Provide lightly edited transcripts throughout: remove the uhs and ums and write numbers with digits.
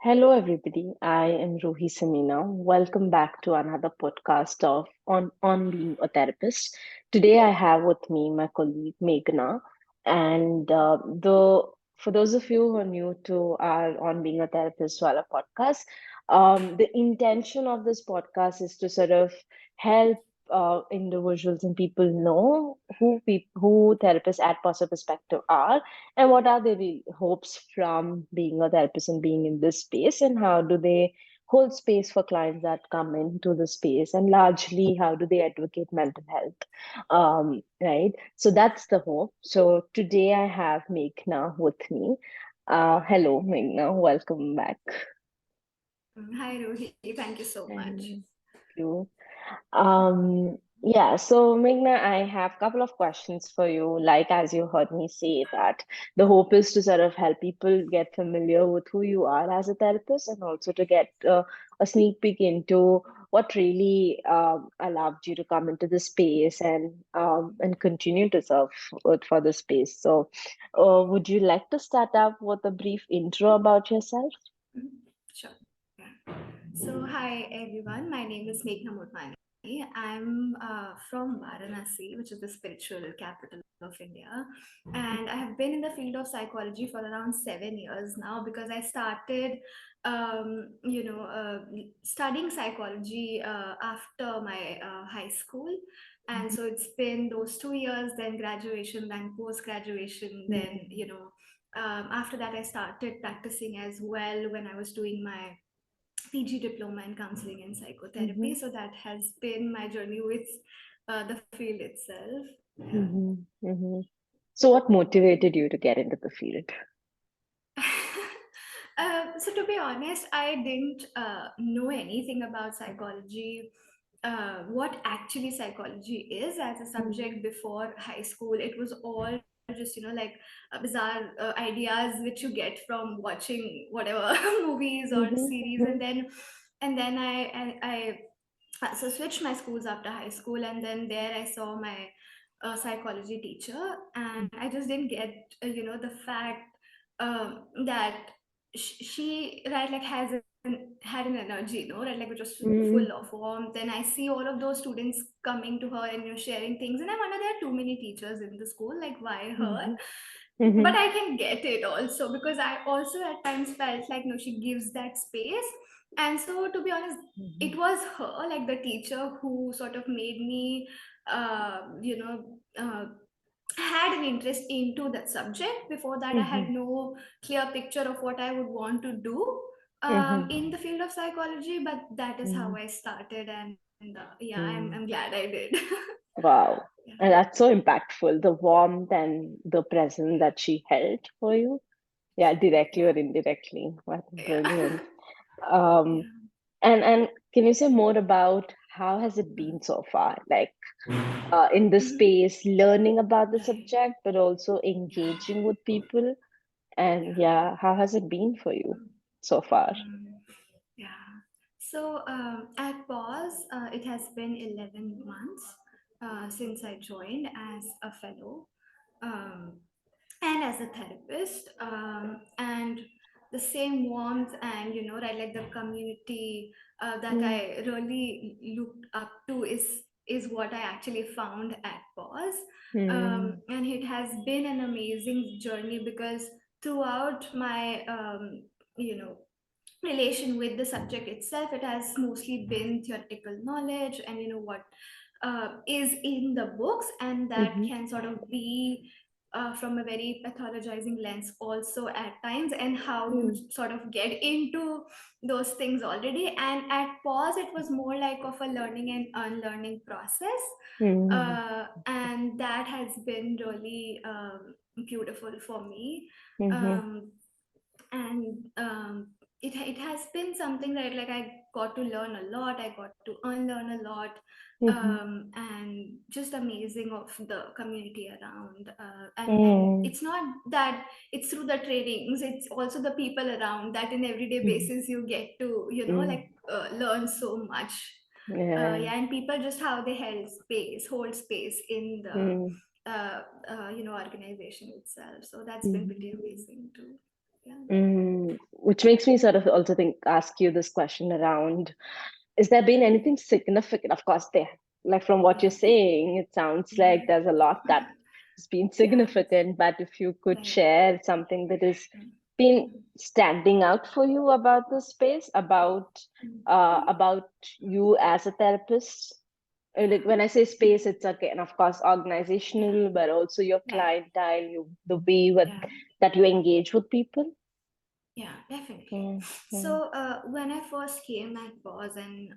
Hello, everybody. I am Ruhi Samina. Welcome back to another podcast of on being a therapist. Today, I have with me my colleague Meghna, and the for those of you who are new to our on being a therapist Wala podcast, the intention of this podcast is to sort of help individuals and people know who therapists at Positive Perspective are and what are their hopes from being a therapist and being in this space, and how do they hold space for clients that come into the space, and largely how do they advocate mental health, right? So that's the hope. So today I have Meghna with me. Hello, Meghna. Welcome back. Hi, Rohi. Thank you so much. Thank you. Yeah, so Meghna, I have a couple of questions for you. Like, as you heard me say, that the hope is to sort of help people get familiar with who you are as a therapist, and also to get a sneak peek into what really allowed you to come into the space and continue to serve for the space. So, would you like to start out with a brief intro about yourself? Mhm. Sure. Yeah. So, hi everyone. My name is Meghna Motwani. I'm from Varanasi, which is the spiritual capital of India. And I have been in the field of psychology for around 7 years now because I started, studying psychology after my high school. And so it's been those 2 years, then graduation, then post graduation, then, after that, I started practicing as well when I was doing my PG diploma in counseling and Mm-hmm. psychotherapy. So that has been my journey with the field itself. Yeah. Mm-hmm. Mm-hmm. So, what motivated you to get into the field? So to be honest, I didn't know anything about psychology, what actually psychology is as a subject before high school. It was all just like bizarre ideas which you get from watching whatever movies or Mhm, series, mhm, and then I so switched my schools after high school, and then there I saw my psychology teacher, and I just didn't get the fact that she right like had an energy, right, like which was full mhm, of warmth. And I see all of those students coming to her and sharing things, and I wonder, there are too many teachers in the school, like why her? mhm, But mhm, I can get it also, because I also at times felt like, no, she gives that space. And so to be honest, mhm, it was her, like the teacher, who sort of made me uh, you know uh, had an interest into that subject. Before that, I had mhm, no clear picture of what I would want to do mhm, in the field of psychology, but that is how mhm, I started. And yeah, I'm mhm. glad I did. Wow. Yeah. And that's so impactful, the warmth and the presence that she held for you. Yeah, directly or Yeah. indirectly. What Yeah. brilliant. Um, Yeah. and can you say more about how has it been so far? Like in the Mhm. space, learning about the Right. subject, but also Yeah. engaging with people. And Yeah. yeah, how has it been for you Mm. so far? Mm. Yeah. So at Pause, it has been 11 months since I joined as a fellow. Um, and as a therapist, and the same warmth and right, like the community that Mm, I really looked up to is what I actually found at Pause. mm, And it has been an amazing journey, because throughout my you know relation with the subject itself, it has mostly been theoretical knowledge, and what is in the books, and that mhm, can sort of be from a very pathologizing lens also at times, and how you mm, sort of get into those things already. And at Pause, it was more like of a learning and unlearning process, mm, and that has been really beautiful for me. mhm, um, and it has been something that, like, I got to learn a lot, I got to unlearn a lot, mhm, and just amazing of the community around, and mm, it's not that it's through the trainings, it's also the people around that in everyday mhm, basis you get to mm, like learn so much. yeah, Yeah, and people, just how they hold space in the mm, organization itself. So that's been mhm. pretty amazing too. Yeah. Which makes me sort of also think, ask you this question around, has there been anything significant? Of course, there, like from what you're Yeah. saying, it sounds like Mm. there's a lot that has been Yeah. significant, but if you could Right. share something that has Mm. been Mm. standing out for you about the space, about you as a therapist. Like when I say space, it's again, of course, Yeah. organizational, but also your Right. clientele, the way with Yeah. that you engage with people. Yeah, definitely. Mm, mm, So when I first came at Pause, and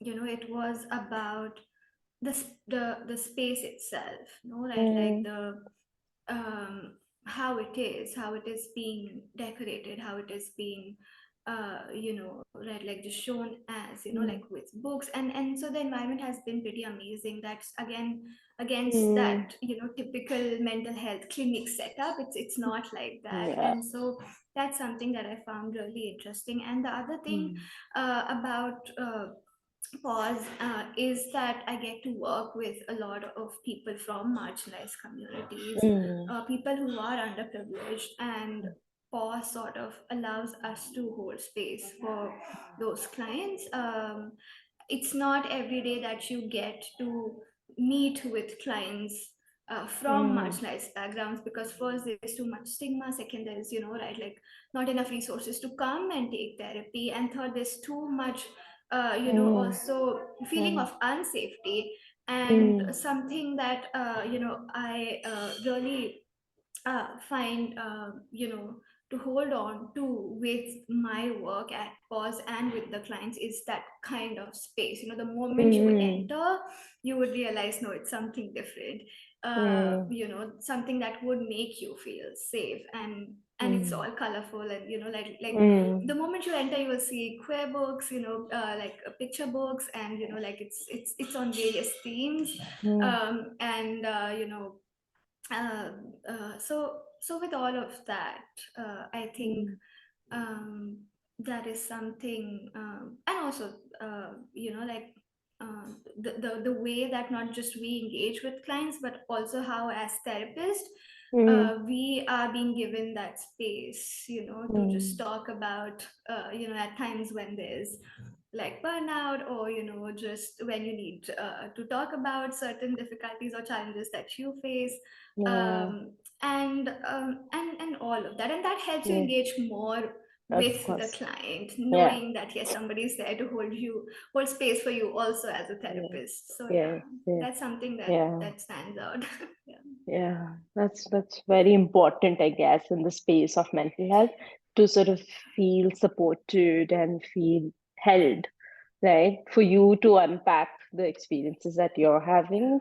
it was about the space itself, right? Like mm, the um, how it is being decorated, how it is being, right, like just shown as, like mm, with books, and so the environment has been pretty amazing. That's again against mm, that, typical mental health clinic setup. It's not like that, yeah. and so that's something that I found really interesting. And the other thing Mm, about pause is that I get to work with a lot of people from marginalized communities, mm, people who are underprivileged, and pause sort of allows us to hold space for those clients. It's not every day that you get to meet with clients from mm, marginalized backgrounds, because first there's too much stigma, second there is, right, like not enough resources to come and take therapy, and third there's too much mm, also feeling mm, of unsafety. And mm, something that I really find to hold on to with my work at pause and with the clients is that kind of space. The moment you mm, enter, you would realize, no, it's something different, mm, something that would make you feel safe, and it's mm, all colorful, and like the mm, moment you enter, you will see queer books, like picture books, and like it's on various themes, mm, and uh, so with all of that, I think mm, um, that is something, and also like the way that not just we engage with clients, but also how as therapists mm, we are being given that space, to just mm, talk about, at times when there's like burnout, or just when you need to talk about certain difficulties or challenges that you face, yeah, and all of that, and that helps you yeah, engage more of with the course. client, Yeah, knowing that yes, somebody is there to hold space for you also as a yeah, therapist. So yeah, yeah, yeah, that's something that yeah. that stands out. Yeah. Yeah, that's very important, I guess, in the space of mental health to sort of feel supported and feel held, right? For you to unpack the experiences that you're having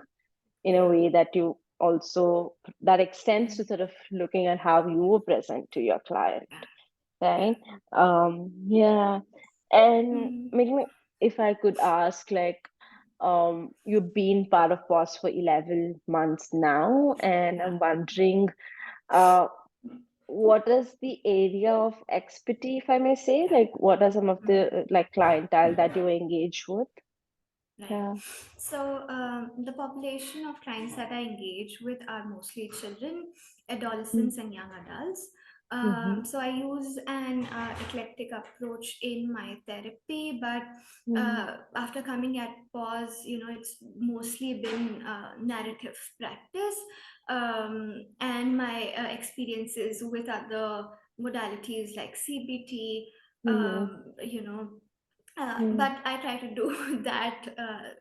in a way that you also that extends to Mhm. sort of looking at how you were present to your client, Yeah. Yeah. right? Yeah. And Mhm. maybe if I could ask, like, you've been part of POS for 11 months now, and Yeah. I'm wondering, uh, what is the area of expertise, if I may say? Yeah. Like, what are some of Mm. the like clientele that you engage with? Right. Yeah. So the population of clients that I engage with are mostly children, adolescents, and young adults. Mm-hmm. So I use an eclectic approach in my therapy, but after coming at pause, it's mostly been narrative practice, and my experiences with other modalities like CBT, Mm-hmm. but I try to do that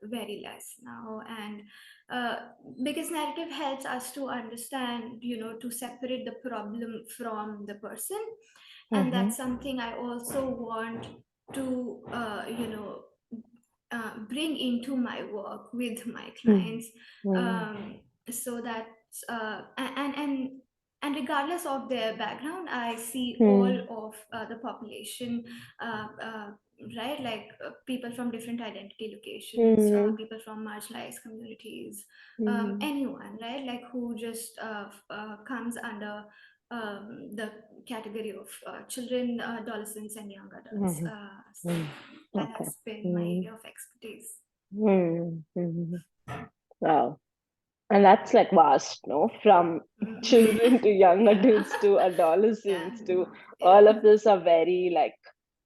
very less now, and uh, because narrative helps us to understand, to separate the problem from the person, and Mm-hmm. that's something I also want to, bring into my work with my Mm-hmm. clients, so that and regardless of their background, I see all Mm-hmm. of the population, uh, uh, right, like people from different identity locations, Mm-hmm. people from marginalized communities, Mm-hmm. anyone, right, like who just comes under the category of children, adolescents, and young adults. Mm-hmm. Mm-hmm. That Okay. has been my Mm-hmm. area of expertise. Mm-hmm. Wow. And that's like vast, no? From children to young Yeah, adults to yeah, adolescents to yeah. all of this are very like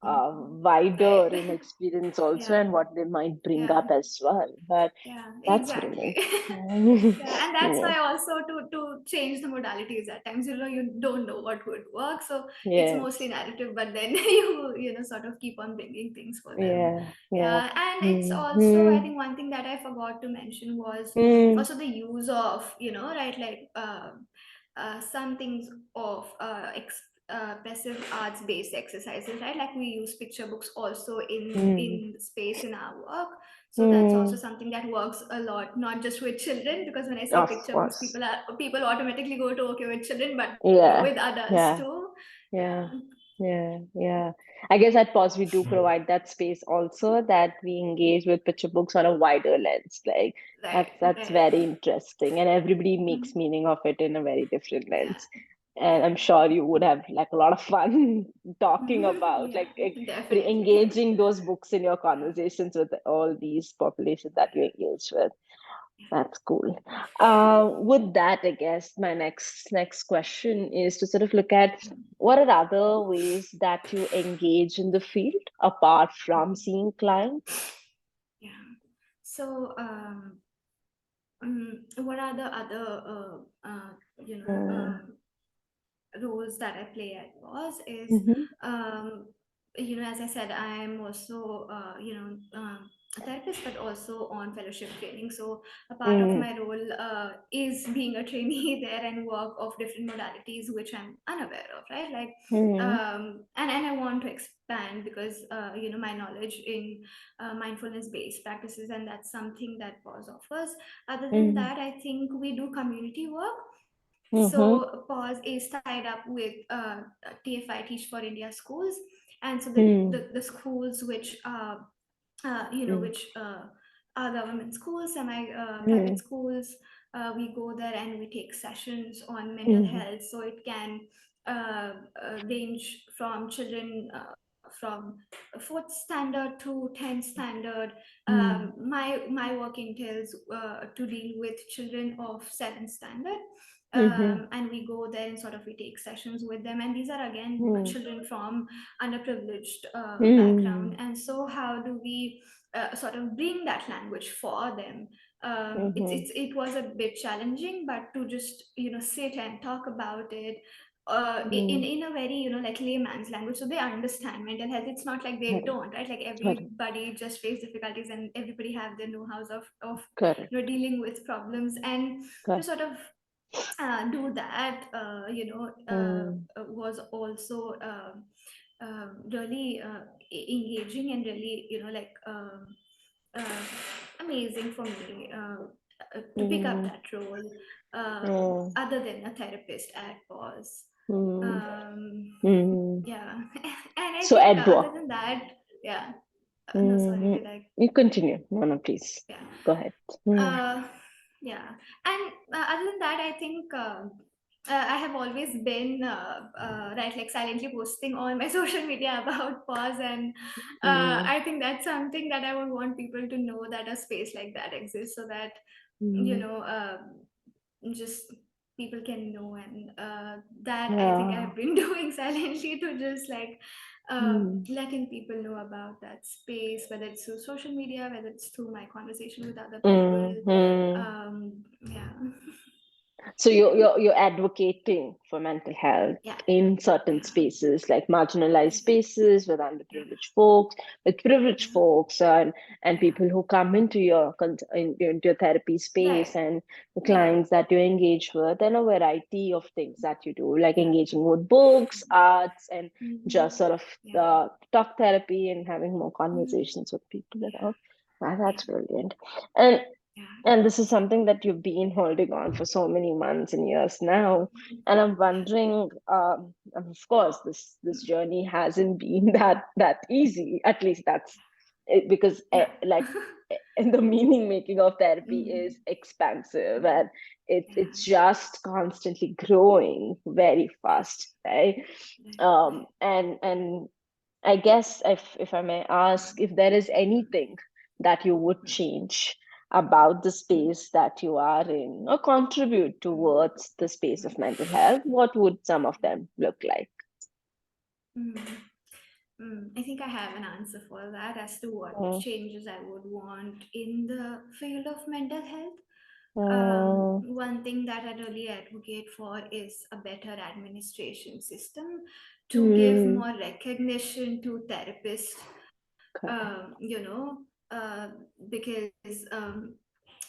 wider Right. in experience also, Yeah, and what they might bring yeah, up as well. But yeah, that's exactly. brilliant. Yeah, and that's Yeah. why also to change the modalities at times, you don't know what would work, so it's mostly Yes. narrative, but then sort of keep on bringing things for them. Yeah. Yeah. Yeah, and it's also, I Mm-hmm. think, one thing that I forgot to mention was Mm-hmm. also the use of, right, like some things of passive arts based exercises, right? Like we use picture books also in space in our work. So that's also Mm-hmm. something that works a lot, not just with children, because when I say Of picture books, course. people automatically go to okay with children, but with Yeah. adults Yeah. too. Yeah, Yeah, yeah, yeah. I guess at Pause we do provide that space also, that we engage with picture books on a wider lens. Like right, that's right. very interesting, and everybody makes Mhm. meaning of it in a very different Yeah, lens. And I'm yeah. sure you would have like a lot of fun talking about Yeah, definitely. engaging those books in your Yeah. conversations with all these populations that you engage with. That's cool. With that, I guess my next question is to sort of look at what are other ways that you engage in the field apart from Mhm. seeing clients? Yeah. So, what are the other, you know, Mm, roles that I play at was is, mm-hmm, um, as I said, I'm also, a therapist, but also on fellowship training. So a part of mm, my role is being a trainee there and work of different modalities, which I'm unaware of, right? Like, mm, and I want to expand because, my knowledge in mindfulness based practices, and that's something that PAUSE offers. Other than mm, that, I think we do community work. mm-hmm, So PAUSE is tied up with TFI, Teach for India schools, and so mm, the schools which mm, which are government schools, semi private mm, schools. We go there and we take sessions on mental mm, health. So it can range from children from fourth standard to 10th standard. mm, My work entails to deal with children of 7th standard. mm-hmm, And we go there and sort of we take sessions with them, and these are again mm, children from underprivileged background. mm, And so how do we sort of bring that language for them? mm-hmm, It was a bit challenging, but to just sit and talk about it mm. in a very like layman's language, so they understand mental health. It's not like they Correct, don't, right? Like correct, everybody just face difficulties, and everybody have their know-hows of correct, dealing with problems. And to correct. sort of do that, Mm, was also really engaging and really uh, amazing for me to pick up mm, that role, mm, other than a therapist at pause. mm, um, mm. yeah. And I So think Edward. other than that, yeah. No, sorry, Hmm. did I? You continue. No, no, please. Yeah. Go ahead. Mm, uh, yeah. And other than that, I think I have always been right, like silently posting on my social media about pause, and mm, I think that's something that I would want people to know, that a space like that exists, so that you mm, know just people can know. And that I think I yeah. have been doing silently, to just like Mm, letting people know about that space, whether it's through social media, whether it's through my conversation with other people. mm, mm. Yeah. So you're advocating for mental health Yeah, in certain yeah, spaces, like marginalized yes, spaces with yeah, underprivileged folks, with privileged yeah, folks, and yeah. people who come into into your therapy space, Right, and the right. clients that you engage with, and a variety of things that you do, like Yeah. engaging with books, arts, and just Hmm. sort of Yeah, talk therapy and having more hmm, conversations with people. yeah, That's yeah, brilliant. And yeah. and this is something that you've been holding on for so many months and years now. And I'm wondering, of course, this journey hasn't been that easy. At least that's it, because Yeah. like and the meaning making of therapy is Mm. expansive, and Yeah. it's just constantly growing very Yes. fast, right? Right. Right. And I guess if I may ask, if there is anything that you would change about the space that you are in or contribute towards the space of mental health, what would some of them look like? Mm. I think I have an answer for that as to what Mm, changes I would want in the field of mental health. mm, One thing that I really advocate for is a better administration system to give mm, more recognition to therapists, correct. uh, because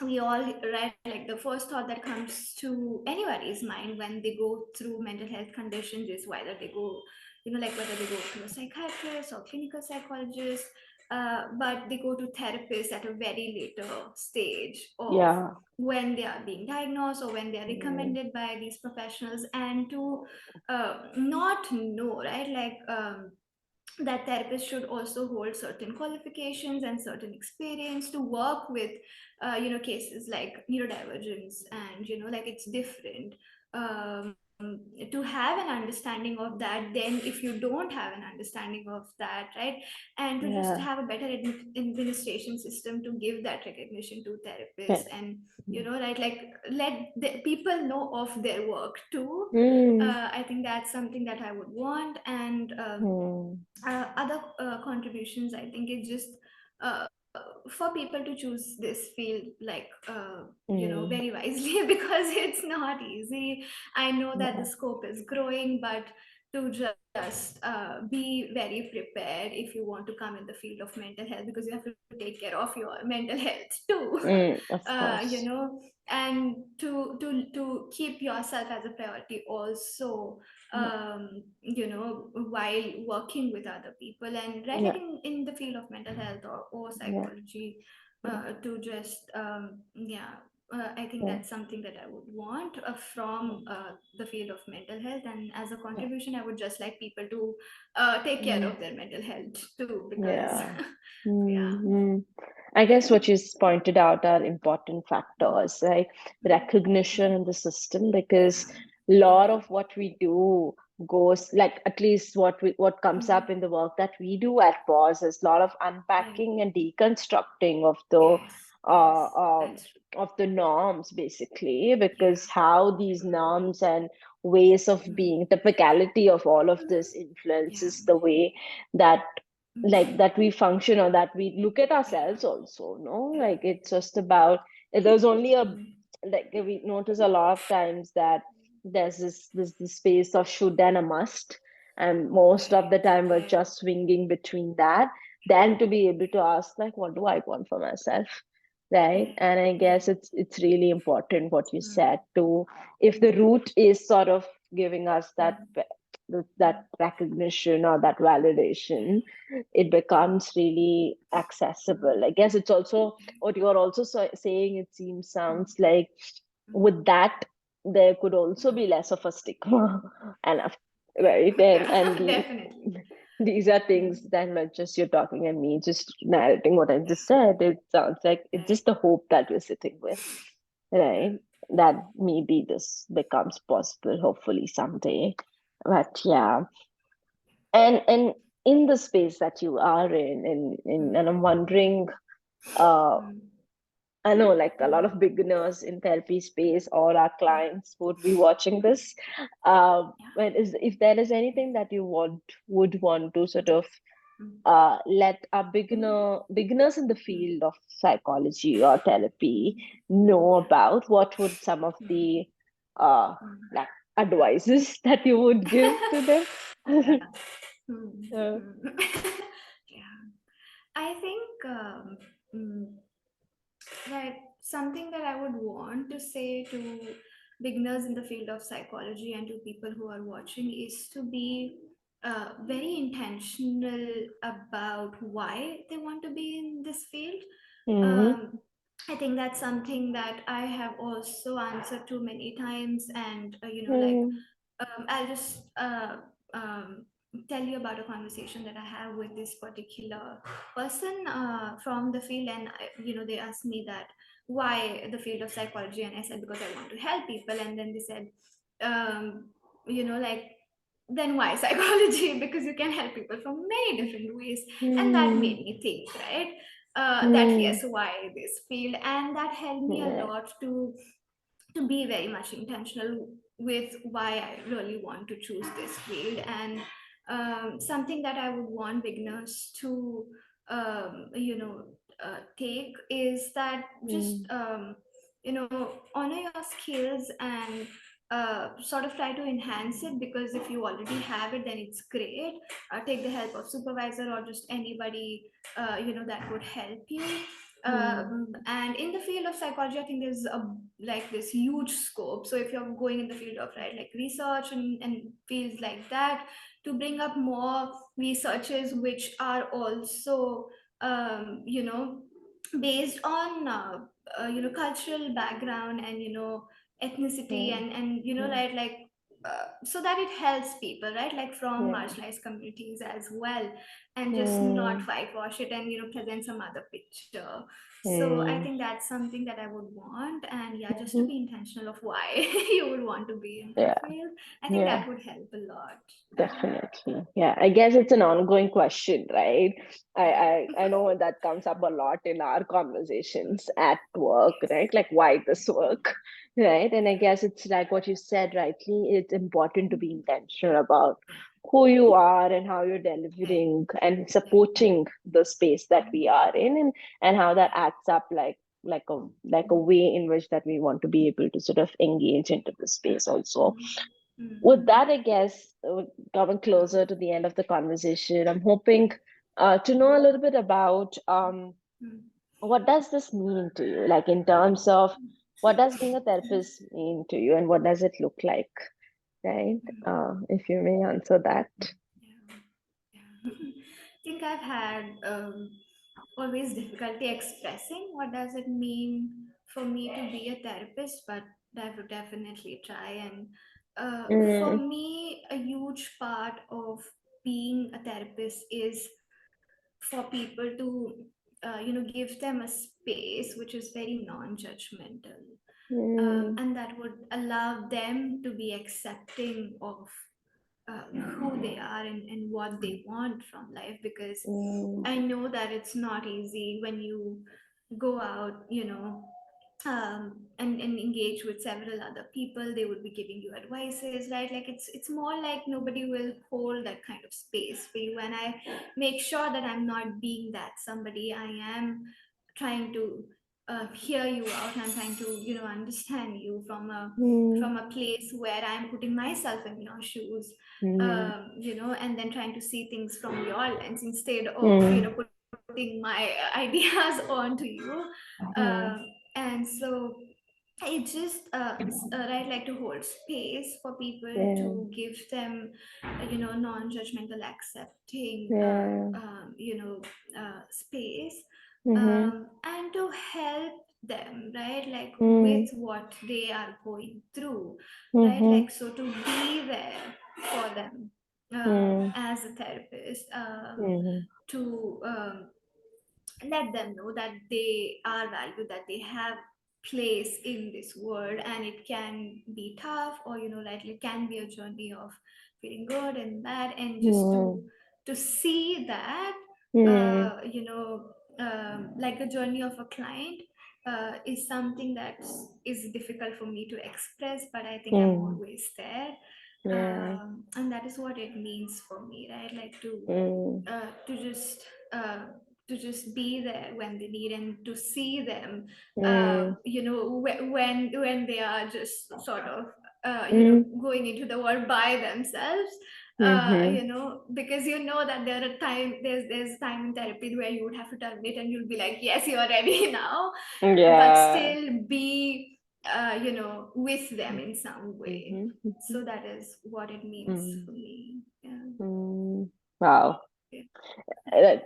we all, right, like the first thought that comes to anybody's mind when they go through mental health conditions is whether they go, like whether they go to a psychiatrist or clinical psychologist, but they go to therapists at a very later stage of Yeah. when they are being diagnosed or when they are Mm, recommended by these professionals, and to not know, right, like that therapists should also hold certain qualifications and certain experience to work with cases like neurodivergence, and like it's different, to have an understanding of that then if you don't have an understanding of that, right, and to just yeah. have a better administration system to give that recognition to therapists, Correct. and Mm, right, like let the people know of their work too. mm, I think that's something that I would want. And mm, other contributions, I think it's just uh, for people to choose this field, like mm, very wisely because it's not easy. I know that the yeah. scope is growing, but to just be very prepared if you want to come in the field of mental health, because you have to take care of your mental health too. Of course. And to keep yourself as a priority also, Yeah. while working with other people, and right, like Yeah. in the field of mental health or Yeah. psychology, Yeah. to just yeah I think Yeah. that's something that I would want from the field of mental health. And as a Yeah. contribution, I would just like people to take care Mm, of their mental health too, because yeah. yeah. Mm. I guess what you pointed out are important factors, right? Recognition in the system, because a lot Yeah. of what we do goes like at least what comes up in the work that we do at Pause is a lot of Right. unpacking and deconstructing of the Yes. uh, Yes. um, That's true. of the norms basically, because Yeah. how these norms and ways of being, typicality of all of this Yeah. influences the way that like Mhm. that we function or that we look at Yeah. ourselves also, no, Yeah. like it's just about there's only a Mm. like we notice a lot of times that there's this space of should and a must, and most of Right. the time we're Right. just swinging between that, then to be able to ask like what do I want for myself, right? Right. And I guess Right. it's really important what you said Mm. to, if the root is sort of giving us that Mm. that recognition or that validation, it becomes really accessible. I guess it's also what you're also saying, it seems sounds like with that there could also be less of a stigma and right, and Yeah. Definitely. these are Mm. things that not just you're talking and me just narrating what I Yeah. just said. It sounds like it's Right. just the hope that we're sitting with, Yeah. right? That maybe this becomes possible, hopefully someday. But yeah, and in the space that you are in and I'm wondering, uh, Mm. I know like a lot Mm. of beginners in therapy space or our Yeah. clients would be watching this. Yeah. When is if there is anything that you would want to sort of Mm. let our beginners in the Mm. field of psychology or therapy Mm. know Yeah. about, what would some of Mm. the uh Mm. like advices that you would give to them? Yeah. Mm. uh, Mm. Yeah. I think mm, right, something that I would want to say to beginners in the field of psychology and to people who are watching is to be very intentional about why they want to be in this field. mm, Um, I think that's something that I have also answered to many times, and like mm, I'll just tell you about a conversation that I have with this particular person from the field, and they asked me that why the field of psychology, and I said because I want to help people, and then they said, um, like then why psychology? Because you can help people from many different ways, and that mm, made me think, right? that Mm, yes, why this field, and that helped me a yeah. lot to be very much intentional with why I really want to choose this field. And something that I would want beginners to take is that just Mm, honor your skills and sort of try to enhance it, because if you already have it, then it's great. Take the help of supervisor or just anybody that would help you. mm, And in the field of psychology, I think there's a like this huge scope. So if you're going in the field of right like research and fields like that, to bring up more researches which are also based on cultural background and ethnicity mm, and mm, right like so that it helps people, right, like from yeah. marginalized communities as well, and just not Mm, whitewash it and present some other picture. So I mm, think that's something that I would want, and yeah, just to mhm. be intentional of why you would want to be in that Yeah. field. I think Yeah. that would help a lot. Definitely. Yeah. I guess it's an ongoing question, right? I Yeah. know that comes up a lot in our conversations at work, Yes. right? Like why this work, right? And I Yeah. guess it's like what you said rightly, it's important to be Mhm. intentional about Yeah. who you are and how you're Right. delivering and Right. supporting the space that we Mhm. are in, and how that Yeah. adds up like a way in which that we want to be able to sort of engage into the space also. Mhm. With Mhm. that, I guess, coming closer to the end of the conversation, I'm hoping to know a little bit about Mhm. what does this mean to you, like in terms of what does being a therapist mean to you, and what does it look like, right? If you may answer that. Yeah. Yeah. I think I've had always difficulty expressing what does it mean for me to be a therapist, but I would definitely try. And for Mm, me, a huge part of being a therapist is for people to give them a space which is very non-judgmental, mm, and that would allow them to be accepting of who they are and what they want from life, because mm, I know that it's not easy when you go out, and engage with several other people. They would be giving you advices, right? Like it's more like nobody will hold that kind of space for you. And I make sure that I'm not being that somebody. I am trying to hear you out. I'm trying to understand you mm, from a place where I'm putting myself in your shoes, mm, and then trying to see things from your lens instead of mm, putting my ideas onto you. um, mm, and so I just right like to hold space for people, yeah, to give them non-judgmental, accepting yeah, space, mm-hmm, and to help them, right, like mm, with what they are going through, right, mm-hmm, like so to be there for them mm, as a therapist, mm-hmm, to let them know that they are valued, that they have place in this world, and it can be tough, or like it can be a journey of feeling good and bad, and just mm, to see that mm, uh, you know like a journey of a client is something that is difficult for me to express, but I think I'm mm, always there. yeah, And that is what it means for me, right, like mm, uh, to just uh, to just be there when they need, and to see them mm, when they are just sort of mm, going into the world by themselves, mm-hmm, because that there's time in therapy where you would have to terminate, and you'll be like, yes, you're ready now, but yeah, still be with them in some way. mm-hmm, mm-hmm, So that is what it means mm, for me. Yeah. mm. Wow. Yeah. That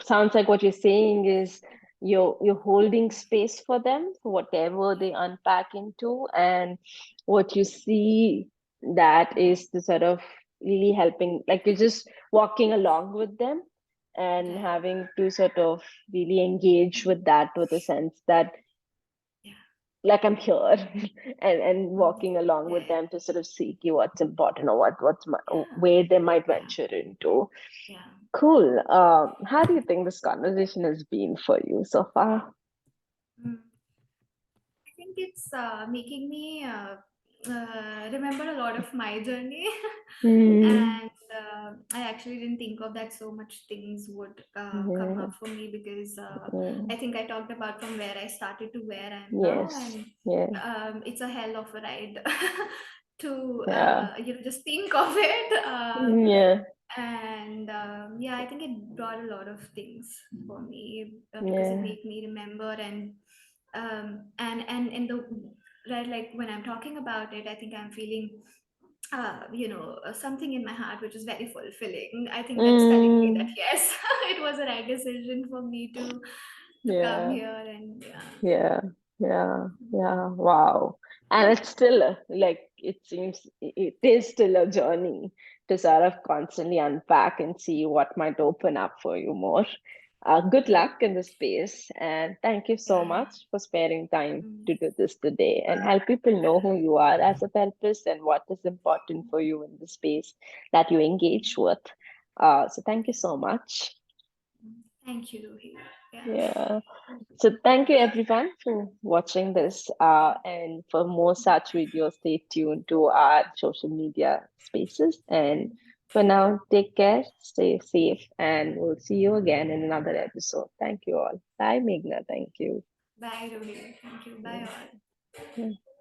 sounds like what you're saying is you're holding space for them for whatever they unpack into, and what you see that is the sort of really helping, like you're just walking along with them and Right. having to sort of really engage with that, with a sense that Yeah. like I'm here and Mhm. walking along with Yeah. them to sort of see what's important or what's Yeah. where they might Yeah. venture into. Yeah. Cool. How do you think this conversation has been for you so far? Mm. I think it's making me remember a lot of my journey. Hmm. And I actually didn't think of that so much things would come Yeah. up for me, because Yeah. I think I talked about from where I started to where I am now, Yes. and Yeah. it's a hell of a ride to Yeah. just think of it. Yeah. And yeah, I think it brought a lot of things for me, because it Yeah. made me remember. And and in the right, like when I'm talking about it, I think I'm feeling something in my heart which is very fulfilling. I think that's telling me that Mm. yes, it was the right decision for me to come Yeah. here. And yeah. Yeah, yeah, yeah. Wow. And it's still like it seems it is still a journey to sort of constantly unpack and see what might open up for you more. Good Yeah. luck in the space, and thank you so Yeah. much for sparing time Mm. to do this today and help people know who you are as a therapist and what is important for you in the space that you engage with. So thank you so much. Thank you, Ruhi. Yeah. Yeah. So thank you everyone for watching this. And for more such videos, stay tuned to our social media spaces. And for now, take care, stay safe, and we'll see you again in another episode. Thank you all. Bye, Meghna. Thank you. Bye, Ruhi. Thank you. Bye, Yeah. all. Yeah.